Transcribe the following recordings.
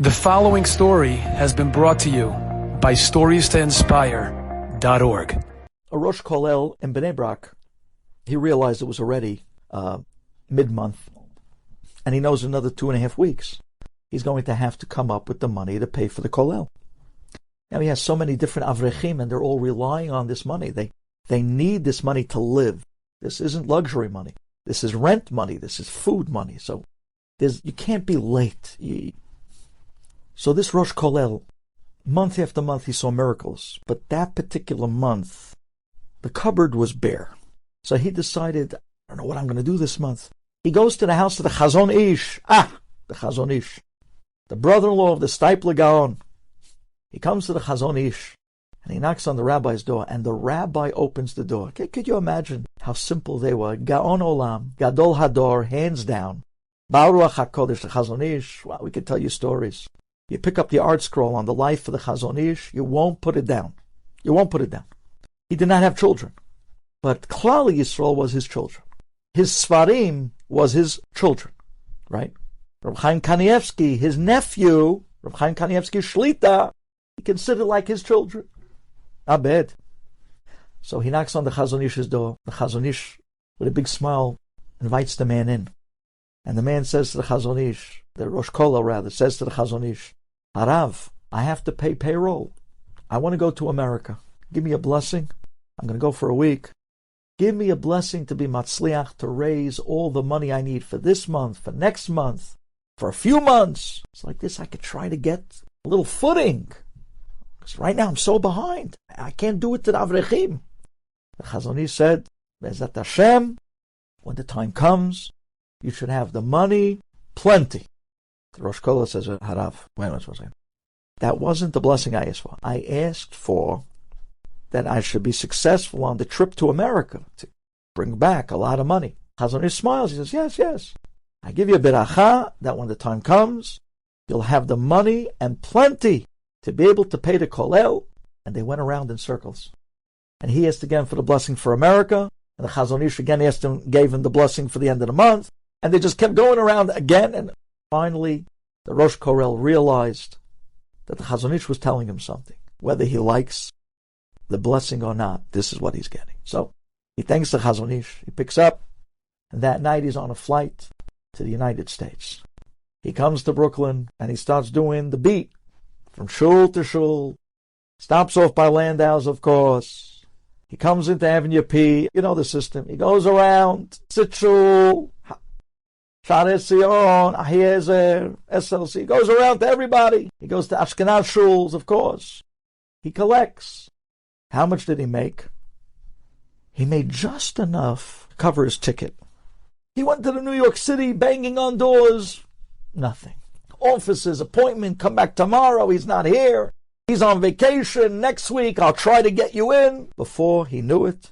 The following story has been brought to you by StoriesToInspire.org. A Rosh Kollel in Bnei Brak, he realized it was already mid-month, and he knows another 2.5 weeks he's going to have to come up with the money to pay for the Kollel. Now he has so many different avrechim, and they're all relying on this money. They need this money to live. This isn't luxury money. This is rent money. This is food money. So you can't be late. So this Rosh Kollel, month after month, he saw miracles. But that particular month, the cupboard was bare. So he decided, I don't know what I'm going to do this month. He goes to the house of the Chazon Ish. The Chazon Ish. The brother-in-law of the Steipler Gaon. He comes to the Chazon Ish, and he knocks on the rabbi's door, and the rabbi opens the door. Could you imagine how simple they were? Gaon Olam, Gadol Hador, hands down. Baruch HaKodesh, the Chazon Ish. Wow, we could tell you stories. You pick up the art scroll on the life of the Chazon Ish, you won't put it down. You won't put it down. He did not have children, but Kollel Yisrael was his children. His Svarim was his children, right? Reb Chaim Kanievsky, his nephew, Reb Chaim Kanievsky Shlita, he considered like his children. Not bad. So he knocks on the Chazon Ish's door. The Chazon Ish, with a big smile, invites the man in. And the man says to the Chazon Ish, the Rosh Kollel rather, says to the Chazon Ish, Harav, I have to pay payroll. I want to go to America. Give me a blessing. I'm going to go for a week. Give me a blessing to be matzliach, to raise all the money I need for this month, for next month, for a few months. It's like this, I could try to get a little footing. Because right now I'm so behind. I can't do it to the avrechim. The Chazon Ish said, Be'ezrat Hashem, when the time comes, you should have the money, plenty. The Rosh Kollel says, Harav, wait a minute. That wasn't the blessing I asked for. I asked for that I should be successful on the trip to America to bring back a lot of money. Chazon Ish smiles. He says, yes. I give you a beracha that when the time comes, you'll have the money and plenty to be able to pay the Kollel. And they went around in circles. And he asked again for the blessing for America. And the Chazon Ish again gave him the blessing for the end of the month. And they just kept going around again. And finally, the Rosh Kollel realized that the Chazon Ish was telling him something. Whether he likes the blessing or not, this is what he's getting. So he thanks the Chazon Ish. He picks up, and that night he's on a flight to the United States. He comes to Brooklyn, and he starts doing the beat from shul to shul. Stops off by Landau's, of course. He comes into Avenue P. You know the system. He goes around, Sitzul, Sha'arei Zion, Ahiezer, SLC. He goes around to everybody. He goes to Ashkenaz shuls, of course. He collects. How much did he make? He made just enough to cover his ticket. He went to the New York City, banging on doors. Nothing. Offices, appointment, come back tomorrow. He's not here. He's on vacation. Next week, I'll try to get you in. Before he knew it,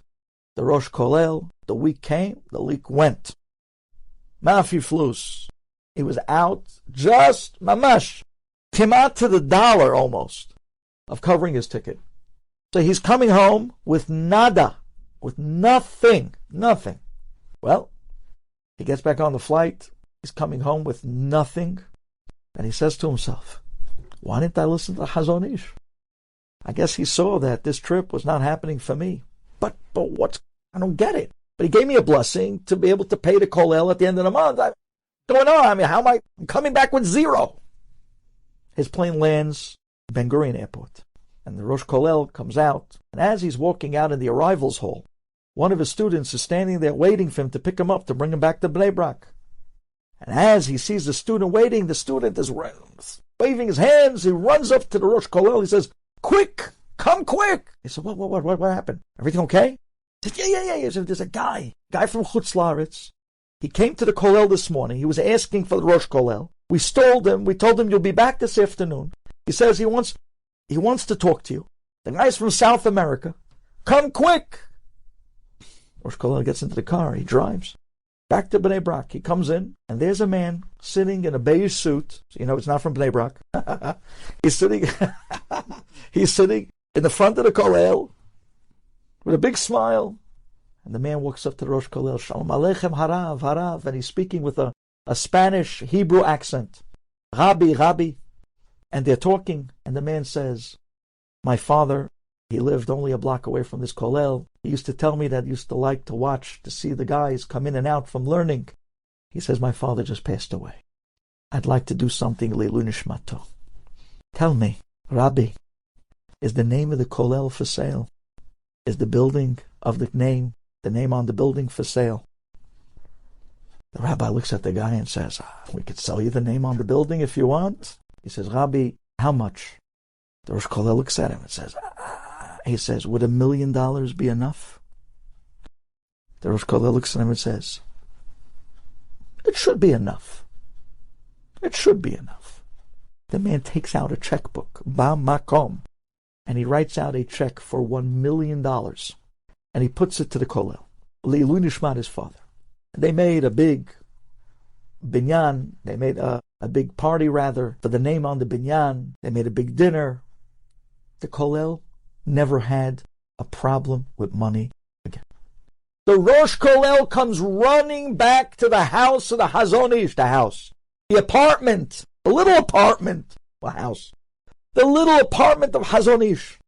the Rosh Kollel, the week came, the week went. Mafi flus. He was out just, mamash, came out to the dollar almost of covering his ticket. So he's coming home with nada, with nothing. Well, he gets back on the flight. He's coming home with nothing. And he says to himself, why didn't I listen to the Chazon Ish? I guess he saw that this trip was not happening for me. But what? I don't get it. But he gave me a blessing to be able to pay the Kollel at the end of the month. What's going on? I mean, how am I coming back with zero? His plane lands at Ben Gurion Airport. And the Rosh Kollel comes out. And as he's walking out in the arrivals hall, one of his students is standing there waiting for him to pick him up to bring him back to Bnei Brak. And as he sees the student waiting, the student is waving his hands. He runs up to the Rosh Kollel. He says, quick, come quick. He said, what happened? Everything okay? He said, yeah. He said, there's a guy from Chutz La'aretz. He came to the Kollel this morning. He was asking for the Rosh Kollel. We stalled him. We told him you'll be back this afternoon. He says he wants to talk to you. The guy's from South America. Come quick. Rosh Kollel gets into the car. He drives back to Bnei Brak. He comes in, and there's a man sitting in a beige suit. So you know it's not from Bnei Brak. He's sitting in the front of the Kollel with a big smile. And the man walks up to the Rosh Kollel, Shalom Aleichem, Harav, and he's speaking with a Spanish Hebrew accent. Rabbi. And they're talking, and the man says, my father, he lived only a block away from this Kollel. He used to tell me that he used to like to watch, to see the guys come in and out from learning. He says, my father just passed away. I'd like to do something Leilu Nishmato. Tell me, Rabbi, is the name of the Kollel for sale? Is the building of the name on the building for sale? The rabbi looks at the guy and says, we could sell you the name on the building if you want. He says, Rabbi, how much? The Rosh Kollel looks at him and says, he says, would $1 million be enough? The Rosh Kollel looks at him and says, it should be enough. It should be enough. The man takes out a checkbook, Ba Makom, and he writes out a check for $1 million, and he puts it to the Kollel. Leilu Nishmat, his father. They made a big binyan, they made a big party rather, for the name on the binyan. They made a big dinner. The Kollel never had a problem with money again. The Rosh Kollel comes running back to the house of the Chazon Ish, the house. The apartment, the little apartment, the house. The little apartment of Chazon Ish.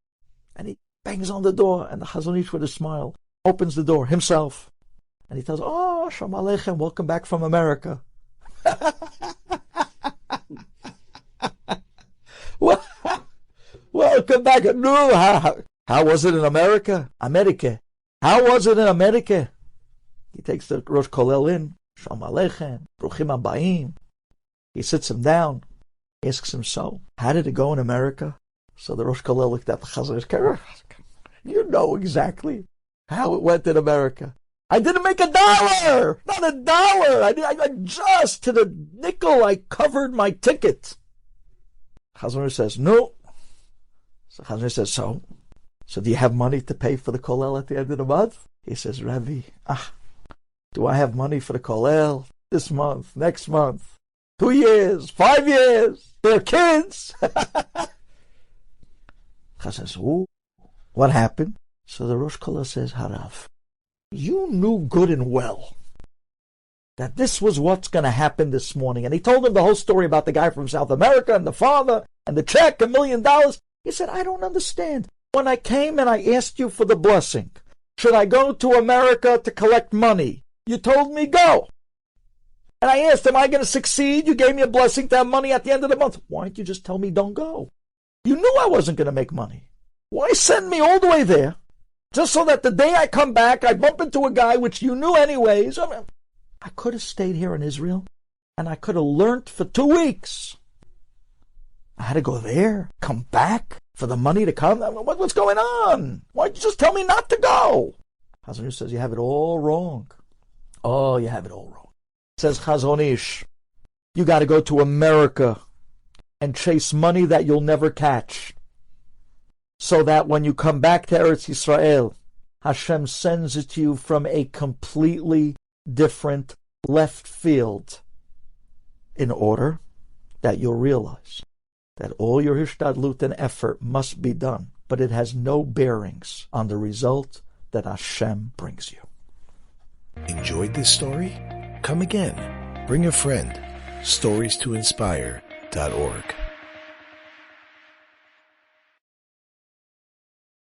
And he bangs on the door, and the Chazon Ish with a smile opens the door himself. And he tells, oh, Shalom Aleichem, welcome back from America. Welcome back. No, how was it in America? America. How was it in America? He takes the Rosh Kollel in. Shalom Aleichem, Bruchim Habayim. He sits him down, asks him, so, how did it go in America? So the Rosh Kollel looked at the Chazon. You know exactly how it went in America. I didn't make $1, not $1. I just to the nickel, I covered my ticket. Chazon says, no. So Chazon says, so do you have money to pay for the Kollel at the end of the month? He says, Rabbi, do I have money for the Kollel this month, next month, 2 years, 5 years? They're kids. Chazon says, what happened? So the Rosh Kollel says, Harav, you knew good and well that this was what's going to happen this morning. And he told him the whole story about the guy from South America and the father and the check, $1 million. He said, I don't understand. When I came and I asked you for the blessing, should I go to America to collect money? You told me go. And I asked, am I going to succeed? You gave me a blessing to have money at the end of the month. Why didn't you just tell me don't go? You knew I wasn't going to make money. Why send me all the way there? Just so that the day I come back, I bump into a guy which you knew anyways. I could have stayed here in Israel, and I could have learned for 2 weeks. I had to go there, come back for the money to come. What's going on? Why don't you just tell me not to go? Chazon Ish says, you have it all wrong. Oh, you have it all wrong. Says Chazon Ish, you got to go to America and chase money that you'll never catch, so that when you come back to Eretz Yisrael, Hashem sends it to you from a completely different left field, in order that you'll realize that all your hishtadlut and effort must be done, but it has no bearings on the result that Hashem brings you. Enjoyed this story? Come again. Bring a friend. StoriesToInspire.org